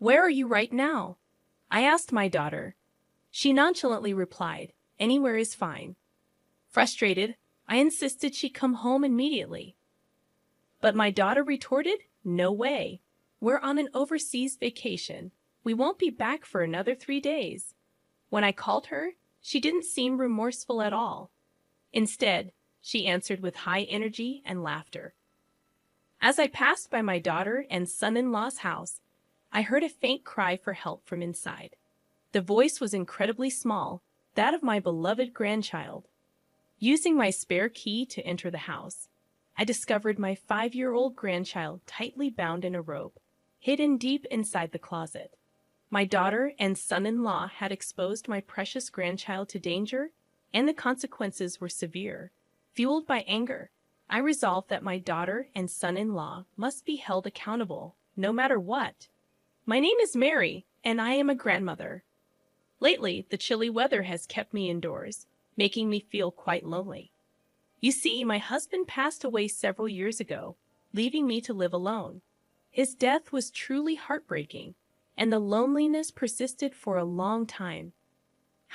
"Where are you right now?" I asked my daughter. She nonchalantly replied, "Anywhere is fine." Frustrated, I insisted she come home immediately. But my daughter retorted, "No way. We're on an overseas vacation. We won't be back for another 3 days." When I called her, she didn't seem remorseful at all. Instead, she answered with high energy and laughter. As I passed by my daughter and son-in-law's house, I heard a faint cry for help from inside. The voice was incredibly small, that of my beloved grandchild. Using my spare key to enter the house, I discovered my 5-year-old grandchild tightly bound in a rope, hidden deep inside the closet. My daughter and son-in-law had exposed my precious grandchild to danger, and the consequences were severe. Fueled by anger, I resolved that my daughter and son-in-law must be held accountable, no matter what. My name is Mary, and I am a grandmother. Lately, the chilly weather has kept me indoors, making me feel quite lonely. You see, my husband passed away several years ago, leaving me to live alone. His death was truly heartbreaking, and the loneliness persisted for a long time.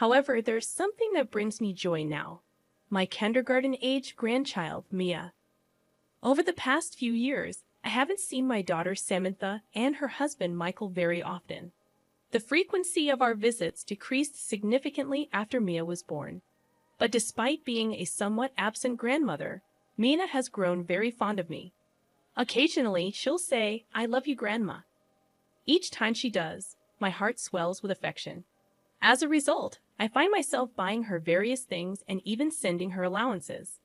However, there's something that brings me joy now. My kindergarten-age grandchild, Mia. Over the past few years, I haven't seen my daughter Samantha and her husband Michael very often. The frequency of our visits decreased significantly after Mia was born. But despite being a somewhat absent grandmother, Mina has grown very fond of me. Occasionally, she'll say, "I love you, Grandma." Each time she does, my heart swells with affection. As a result, I find myself buying her various things and even sending her allowances.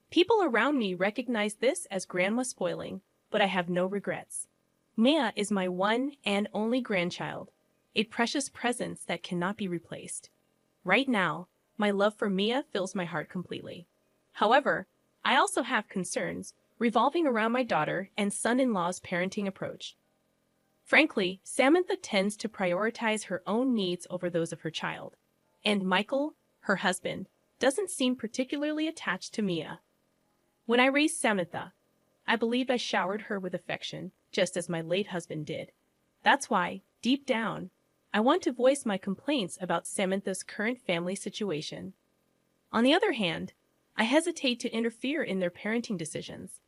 People around me recognize this as grandma spoiling, but I have no regrets. Mia is my one and only grandchild, a precious presence that cannot be replaced. Right now, my love for Mia fills my heart completely. However, I also have concerns revolving around my daughter and son-in-law's parenting approach. Frankly, Samantha tends to prioritize her own needs over those of her child, and Michael, her husband, doesn't seem particularly attached to Mia. When I raised Samantha, I believe I showered her with affection, just as my late husband did. That's why, deep down, I want to voice my complaints about Samantha's current family situation. On the other hand, I hesitate to interfere in their parenting decisions.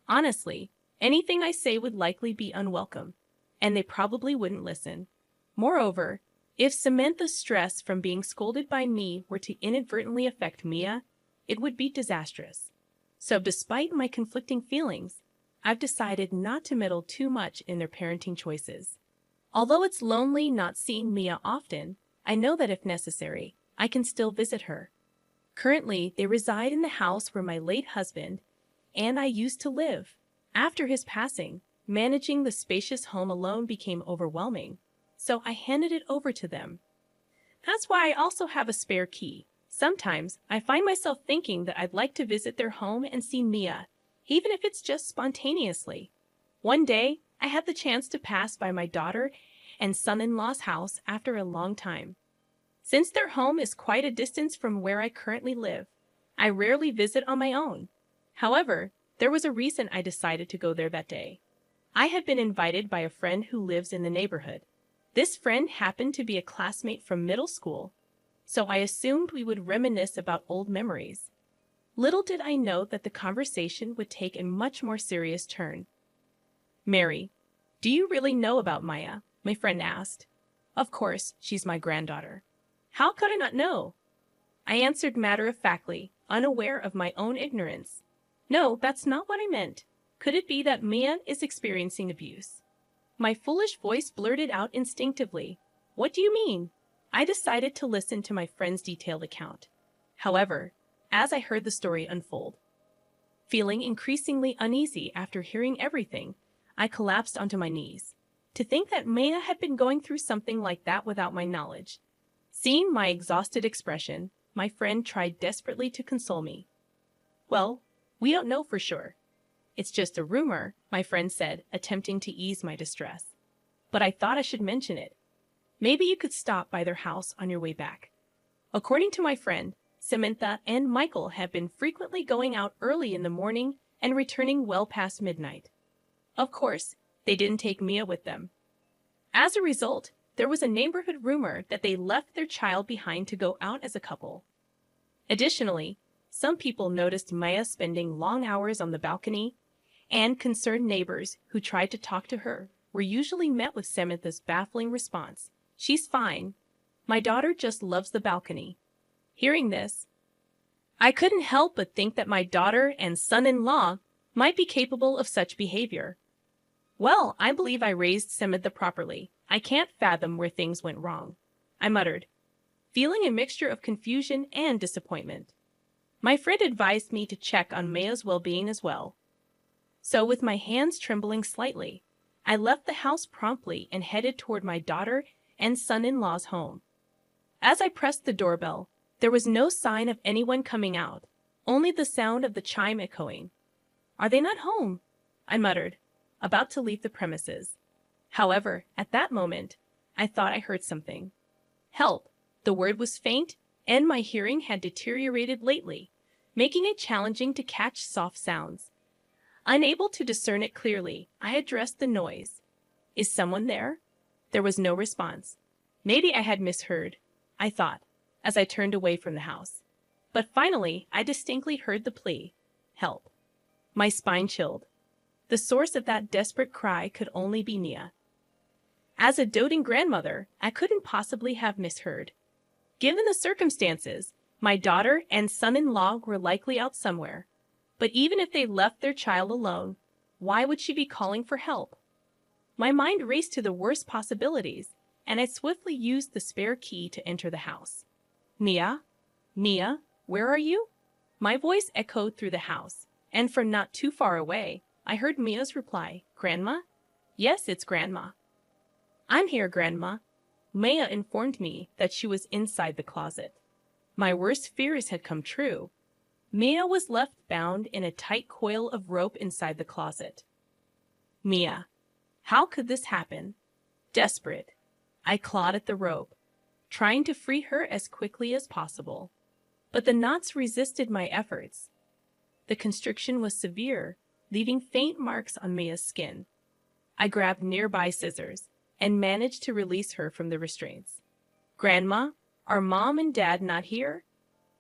Honestly, anything I say would likely be unwelcome, and they probably wouldn't listen. Moreover, if Samantha's stress from being scolded by me were to inadvertently affect Mia, it would be disastrous. So despite my conflicting feelings, I've decided not to meddle too much in their parenting choices. Although it's lonely not seeing Mia often, I know that if necessary, I can still visit her. Currently, they reside in the house where my late husband and I used to live. After his passing, managing the spacious home alone became overwhelming, so I handed it over to them. That's why I also have a spare key. Sometimes I find myself thinking that I'd like to visit their home and see Mia, even if it's just spontaneously. One day, I had the chance to pass by my daughter and son-in-law's house after a long time. Since their home is quite a distance from where I currently live, I rarely visit on my own. However, there was a reason I decided to go there that day. I had been invited by a friend who lives in the neighborhood. This friend happened to be a classmate from middle school, so I assumed we would reminisce about old memories. Little did I know that the conversation would take a much more serious turn. "Mary, do you really know about Maya?" my friend asked. "Of course, she's my granddaughter." "How could I not know?" I answered matter-of-factly, unaware of my own ignorance. "No, that's not what I meant. Could it be that Mia is experiencing abuse?" My foolish voice blurted out instinctively. "What do you mean?" I decided to listen to my friend's detailed account. However, as I heard the story unfold, feeling increasingly uneasy after hearing everything, I collapsed onto my knees. To think that Maya had been going through something like that without my knowledge. Seeing my exhausted expression, my friend tried desperately to console me. "Well, we don't know for sure. It's just a rumor," my friend said, attempting to ease my distress. "But I thought I should mention it. Maybe you could stop by their house on your way back." According to my friend, Samantha and Michael have been frequently going out early in the morning and returning well past midnight. Of course, they didn't take Mia with them. As a result, there was a neighborhood rumor that they left their child behind to go out as a couple. Additionally, some people noticed Maya spending long hours on the balcony, and concerned neighbors who tried to talk to her were usually met with Samantha's baffling response, "She's fine. My daughter just loves the balcony." Hearing this, I couldn't help but think that my daughter and son-in-law might be capable of such behavior. "Well, I believe I raised Samantha properly. I can't fathom where things went wrong," I muttered, feeling a mixture of confusion and disappointment. My friend advised me to check on Maya's well-being as well. So with my hands trembling slightly, I left the house promptly and headed toward my daughter and son-in-law's home. As I pressed the doorbell, there was no sign of anyone coming out, only the sound of the chime echoing. "Are they not home?" I muttered, about to leave the premises. However, at that moment, I thought I heard something. "Help!" The word was faint, and my hearing had deteriorated lately, making it challenging to catch soft sounds. Unable to discern it clearly, I addressed the noise. "Is someone there?" There was no response. Maybe I had misheard, I thought, as I turned away from the house. But finally, I distinctly heard the plea, "Help." My spine chilled. The source of that desperate cry could only be Nia. As a doting grandmother, I couldn't possibly have misheard. Given the circumstances, my daughter and son-in-law were likely out somewhere. But even if they left their child alone, why would she be calling for help? My mind raced to the worst possibilities, and I swiftly used the spare key to enter the house. "Nia? Nia, where are you?" My voice echoed through the house, and from not too far away, I heard Mia's reply, "Grandma?" "Yes, it's Grandma." "I'm here, Grandma." Maya informed me that she was inside the closet. My worst fears had come true. Mia was left bound in a tight coil of rope inside the closet. Mia. How could this happen? Desperate, I clawed at the rope, trying to free her as quickly as possible. But the knots resisted my efforts. The constriction was severe, leaving faint marks on Mia's skin. I grabbed nearby scissors and managed to release her from the restraints. "Grandma, are Mom and Dad not here?"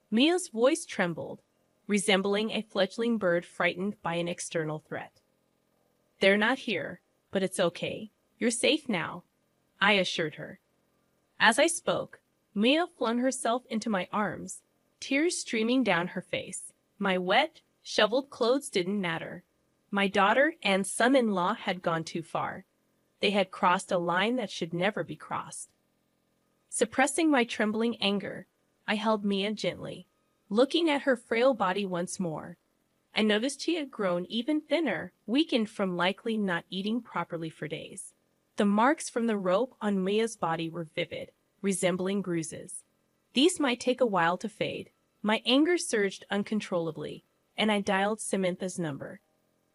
Mia's voice trembled, resembling a fledgling bird frightened by an external threat. "They're not here, but it's okay. You're safe now," I assured her. As I spoke, Mia flung herself into my arms, tears streaming down her face. My wet, shoveled clothes didn't matter. My daughter and son-in-law had gone too far. They had crossed a line that should never be crossed. Suppressing my trembling anger, I held Mia gently, looking at her frail body once more. I noticed she had grown even thinner, weakened from likely not eating properly for days. The marks from the rope on Mia's body were vivid, resembling bruises. These might take a while to fade. My anger surged uncontrollably, and I dialed Samantha's number.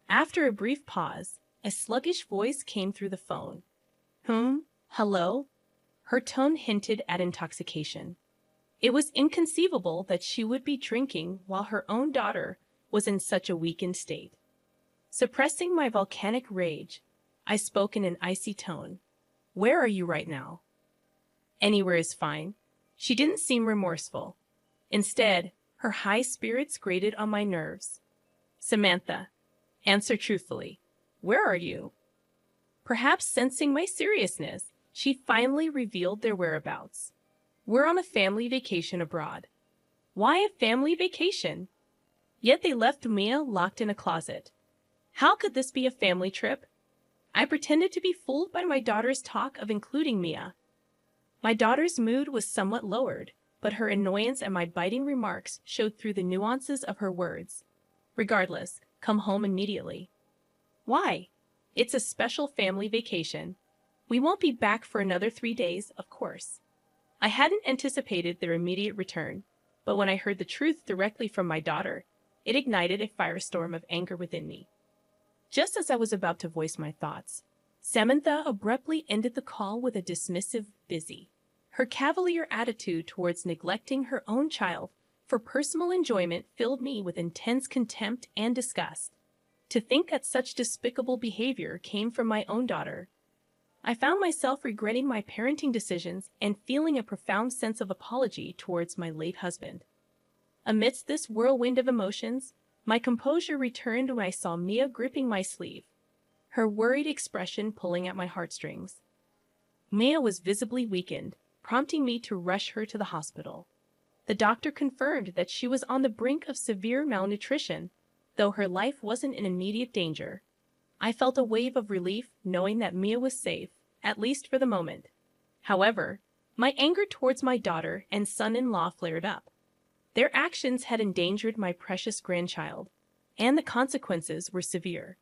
After a brief pause, a sluggish voice came through the phone. Hello?" Her tone hinted at intoxication. It was inconceivable that she would be drinking while her own daughter was in such a weakened state. Suppressing my volcanic rage, I spoke in an icy tone. "Where are you right now?" "Anywhere is fine." She didn't seem remorseful. Instead, her high spirits grated on my nerves. "Samantha, answer truthfully. Where are you?" Perhaps sensing my seriousness, she finally revealed their whereabouts. "We're on a family vacation abroad." Why a family vacation? Yet they left Mia locked in a closet. How could this be a family trip? I pretended to be fooled by my daughter's talk of including Mia. My daughter's mood was somewhat lowered, but her annoyance at my biting remarks showed through the nuances of her words. "Regardless, come home immediately." "Why? It's a special family vacation. We won't be back for another 3 days, of course." I hadn't anticipated their immediate return, but when I heard the truth directly from my daughter, it ignited a firestorm of anger within me. Just as I was about to voice my thoughts, Samantha abruptly ended the call with a dismissive "busy." Her cavalier attitude towards neglecting her own child for personal enjoyment filled me with intense contempt and disgust. To think that such despicable behavior came from my own daughter. I found myself regretting my parenting decisions and feeling a profound sense of apology towards my late husband. Amidst this whirlwind of emotions, my composure returned when I saw Mia gripping my sleeve, her worried expression pulling at my heartstrings. Mia was visibly weakened, prompting me to rush her to the hospital. The doctor confirmed that she was on the brink of severe malnutrition, though her life wasn't in immediate danger. I felt a wave of relief knowing that Mia was safe, at least for the moment. However, my anger towards my daughter and son-in-law flared up. Their actions had endangered my precious grandchild, and the consequences were severe.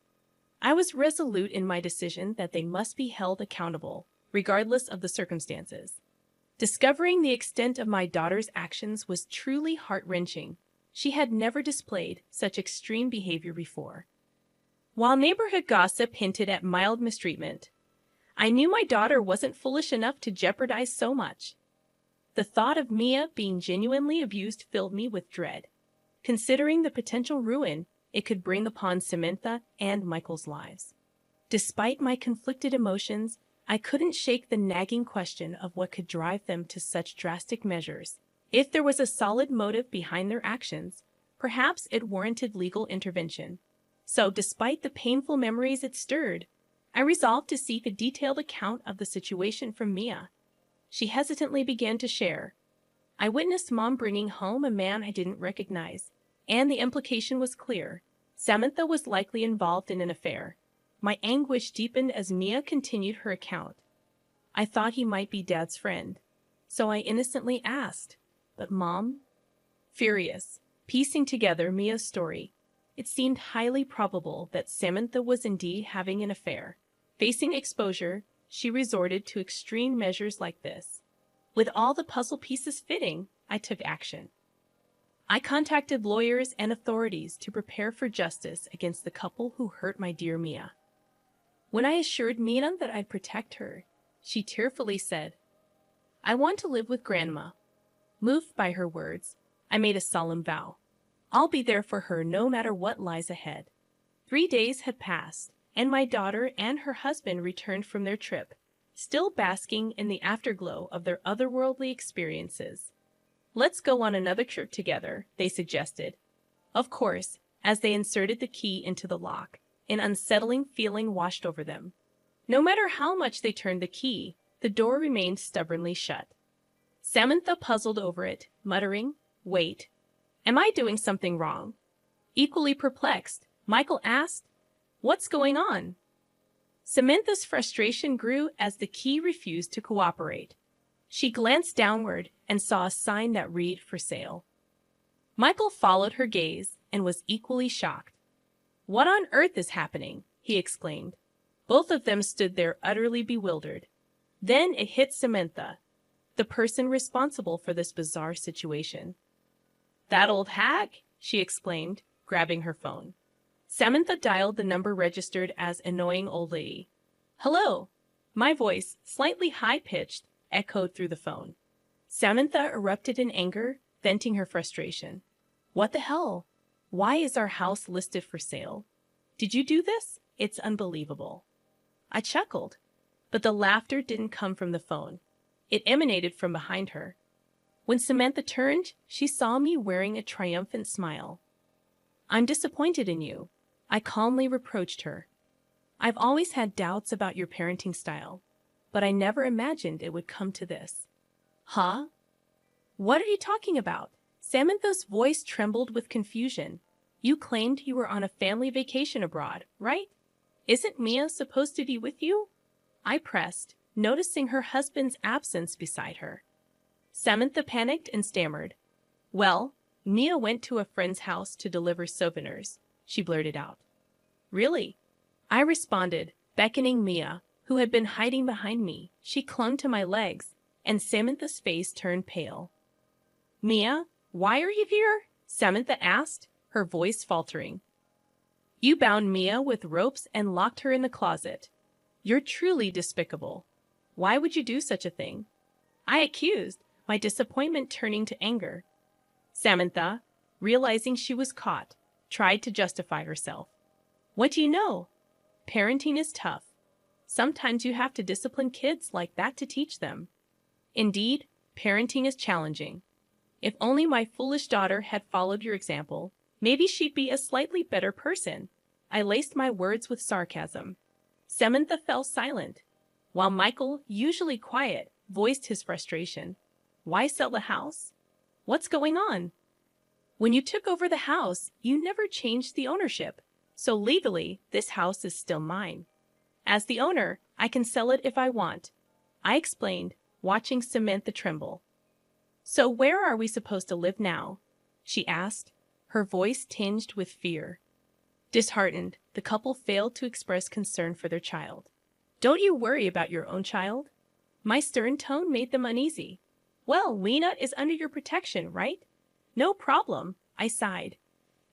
I was resolute in my decision that they must be held accountable, regardless of the circumstances. Discovering the extent of my daughter's actions was truly heart-wrenching. She had never displayed such extreme behavior before. While neighborhood gossip hinted at mild mistreatment, I knew my daughter wasn't foolish enough to jeopardize so much. The thought of Mia being genuinely abused filled me with dread, considering the potential ruin it could bring upon Samantha and Michael's lives. Despite my conflicted emotions, I couldn't shake the nagging question of what could drive them to such drastic measures. If there was a solid motive behind their actions, perhaps it warranted legal intervention. So, despite the painful memories it stirred, I resolved to seek a detailed account of the situation from Mia. She hesitantly began to share. I witnessed Mom bringing home a man I didn't recognize, and the implication was clear. Samantha was likely involved in an affair. My anguish deepened as Mia continued her account. I thought he might be Dad's friend, so I innocently asked, "But Mom?" Furious, piecing together Mia's story, it seemed highly probable that Samantha was indeed having an affair. Facing exposure, she resorted to extreme measures like this. With all the puzzle pieces fitting, I took action. I contacted lawyers and authorities to prepare for justice against the couple who hurt my dear Mia. When I assured Mia that I'd protect her, she tearfully said, "I want to live with Grandma." Moved by her words, I made a solemn vow. I'll be there for her no matter what lies ahead. 3 days had passed, and my daughter and her husband returned from their trip, still basking in the afterglow of their otherworldly experiences. "Let's go on another trip together," they suggested. Of course, as they inserted the key into the lock, an unsettling feeling washed over them. No matter how much they turned the key, the door remained stubbornly shut. Samantha puzzled over it, muttering, "Wait, am I doing something wrong?" Equally perplexed, Michael asked, "What's going on?" Samantha's frustration grew as the key refused to cooperate. She glanced downward and saw a sign that read "For sale." Michael followed her gaze and was equally shocked. "What on earth is happening?" he exclaimed. Both of them stood there utterly bewildered. Then it hit Samantha, the person responsible for this bizarre situation. "That old hag!" she exclaimed, grabbing her phone. Samantha dialed the number registered as "annoying old lady." "Hello!" My voice, slightly high-pitched, echoed through the phone. Samantha erupted in anger, venting her frustration. "What the hell? Why is our house listed for sale? Did you do this? It's unbelievable." I chuckled, but the laughter didn't come from the phone. It emanated from behind her. When Samantha turned, she saw me wearing a triumphant smile. "I'm disappointed in you," I calmly reproached her. "I've always had doubts about your parenting style, but I never imagined it would come to this." "Huh? What are you talking about?" Samantha's voice trembled with confusion. "You claimed you were on a family vacation abroad, right? Isn't Mia supposed to be with you?" I pressed, noticing her husband's absence beside her. Samantha panicked and stammered. "Well, Mia went to a friend's house to deliver souvenirs," she blurted out. "Really?" I responded, beckoning Mia, who had been hiding behind me. She clung to my legs, and Samantha's face turned pale. "Mia, why are you here?" Samantha asked, her voice faltering. "You bound Mia with ropes and locked her in the closet. You're truly despicable. Why would you do such a thing?" I accused, my disappointment turning to anger. Samantha, realizing she was caught, tried to justify herself. "What do you know? Parenting is tough. Sometimes you have to discipline kids like that to teach them. Indeed, parenting is challenging. If only my foolish daughter had followed your example, maybe she'd be a slightly better person. I laced my words with sarcasm. Samantha fell silent, while Michael, usually quiet, voiced his frustration. Why sell the house? What's going on? When you took over the house, you never changed the ownership. So legally, this house is still mine. As the owner, I can sell it if I want, I explained, watching Samantha tremble. So where are we supposed to live now? She asked, her voice tinged with fear. Disheartened, the couple failed to express concern for their child. Don't you worry about your own child? My stern tone made them uneasy. Well, Lena is under your protection, right? No problem, I sighed,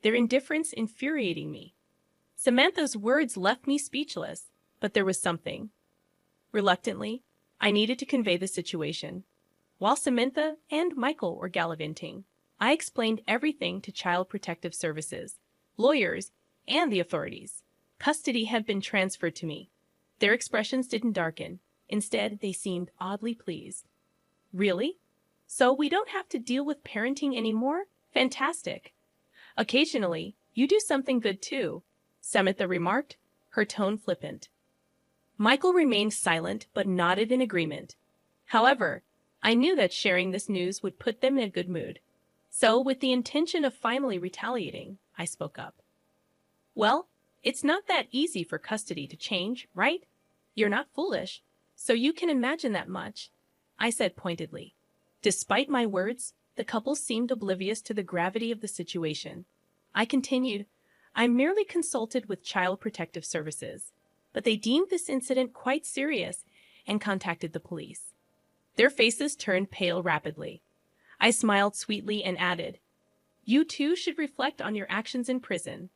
their indifference infuriating me. Samantha's words left me speechless, but there was something. Reluctantly, I needed to convey the situation. While Samantha and Michael were gallivanting, I explained everything to Child Protective Services, lawyers, and the authorities. Custody had been transferred to me. Their expressions didn't darken. Instead, they seemed oddly pleased. Really? So we don't have to deal with parenting anymore? Fantastic. Occasionally, you do something good too, Samantha remarked, her tone flippant. Michael remained silent but nodded in agreement. However, I knew that sharing this news would put them in a good mood. So, with the intention of finally retaliating, I spoke up. Well, it's not that easy for custody to change, right? You're not foolish, so you can imagine that much, I said pointedly. Despite my words, the couple seemed oblivious to the gravity of the situation. I continued, I merely consulted with Child Protective Services, but they deemed this incident quite serious and contacted the police. Their faces turned pale rapidly. I smiled sweetly and added, You too should reflect on your actions in prison.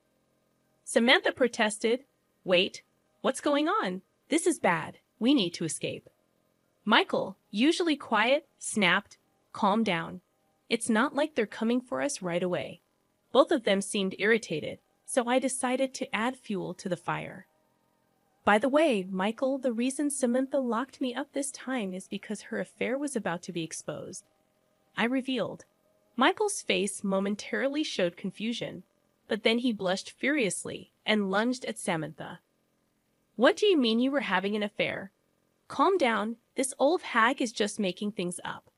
Samantha protested, Wait, what's going on? This is bad. We need to escape. Michael, usually quiet, snapped, Calm down. It's not like they're coming for us right away. Both of them seemed irritated, so I decided to add fuel to the fire. By the way, Michael, the reason Samantha locked me up this time is because her affair was about to be exposed. I revealed. Michael's face momentarily showed confusion, but then he blushed furiously and lunged at Samantha. What do you mean you were having an affair? Calm down, this old hag is just making things up.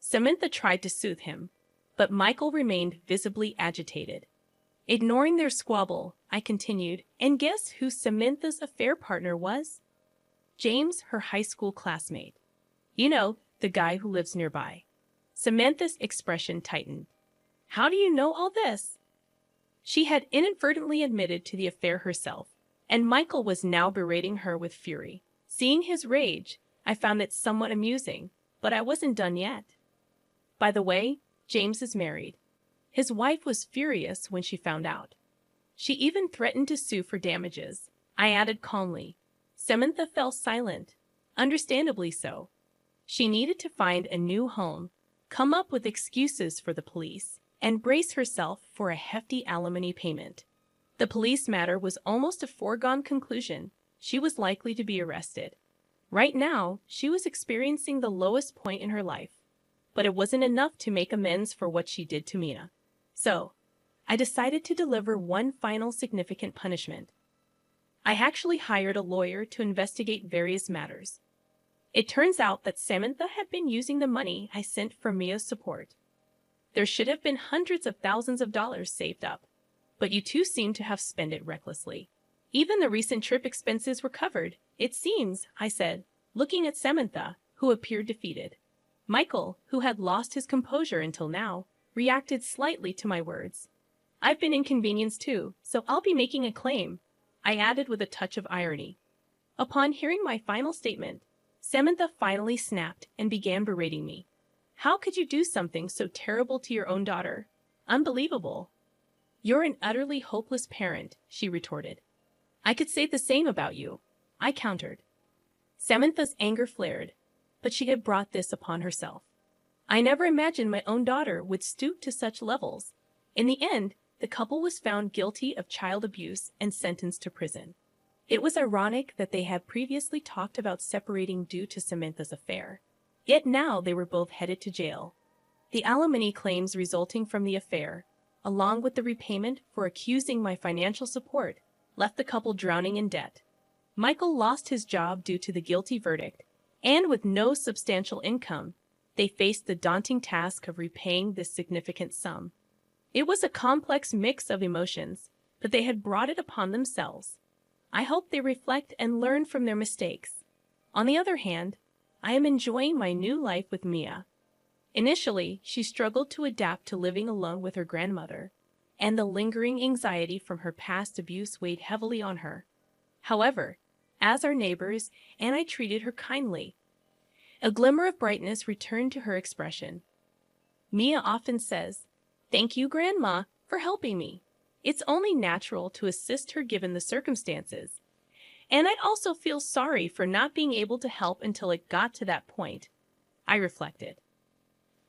Samantha tried to soothe him, but Michael remained visibly agitated. Ignoring their squabble, I continued, and guess who Samantha's affair partner was? James, her high school classmate. You know, the guy who lives nearby. Samantha's expression tightened. How do you know all this? She had inadvertently admitted to the affair herself, and Michael was now berating her with fury. Seeing his rage, I found it somewhat amusing, but I wasn't done yet. By the way, James is married. His wife was furious when she found out. She even threatened to sue for damages. I added calmly. Samantha fell silent, understandably so. She needed to find a new home, come up with excuses for the police, and brace herself for a hefty alimony payment. The police matter was almost a foregone conclusion. She was likely to be arrested. Right now, she was experiencing the lowest point in her life. But it wasn't enough to make amends for what she did to Mina. So, I decided to deliver one final significant punishment. I actually hired a lawyer to investigate various matters. It turns out that Samantha had been using the money I sent for Mia's support. There should have been hundreds of thousands of dollars saved up, but you two seem to have spent it recklessly. Even the recent trip expenses were covered, it seems, I said, looking at Samantha, who appeared defeated. Michael, who had lost his composure until now, reacted slightly to my words. I've been inconvenienced too, so I'll be making a claim, I added with a touch of irony. Upon hearing my final statement, Samantha finally snapped and began berating me. How could you do something so terrible to your own daughter? Unbelievable. You're an utterly hopeless parent, she retorted. I could say the same about you, I countered. Samantha's anger flared, but she had brought this upon herself. I never imagined my own daughter would stoop to such levels. In the end, the couple was found guilty of child abuse and sentenced to prison. It was ironic that they had previously talked about separating due to Samantha's affair. Yet now they were both headed to jail. The alimony claims resulting from the affair, along with the repayment for accusing my financial support, left the couple drowning in debt. Michael lost his job due to the guilty verdict, and with no substantial income, they faced the daunting task of repaying this significant sum. It was a complex mix of emotions, but they had brought it upon themselves. I hope they reflect and learn from their mistakes. On the other hand, I am enjoying my new life with Mia. Initially, she struggled to adapt to living alone with her grandmother, and the lingering anxiety from her past abuse weighed heavily on her. However, as our neighbors and I treated her kindly, a glimmer of brightness returned to her expression. Mia often says, "Thank you, Grandma, for helping me. It's only natural to assist her given the circumstances. And I'd also feel sorry for not being able to help until it got to that point," I reflected.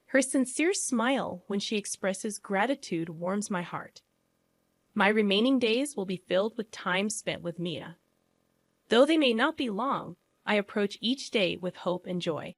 Her sincere smile when she expresses gratitude warms my heart. My remaining days will be filled with time spent with Mia. Though they may not be long, I approach each day with hope and joy.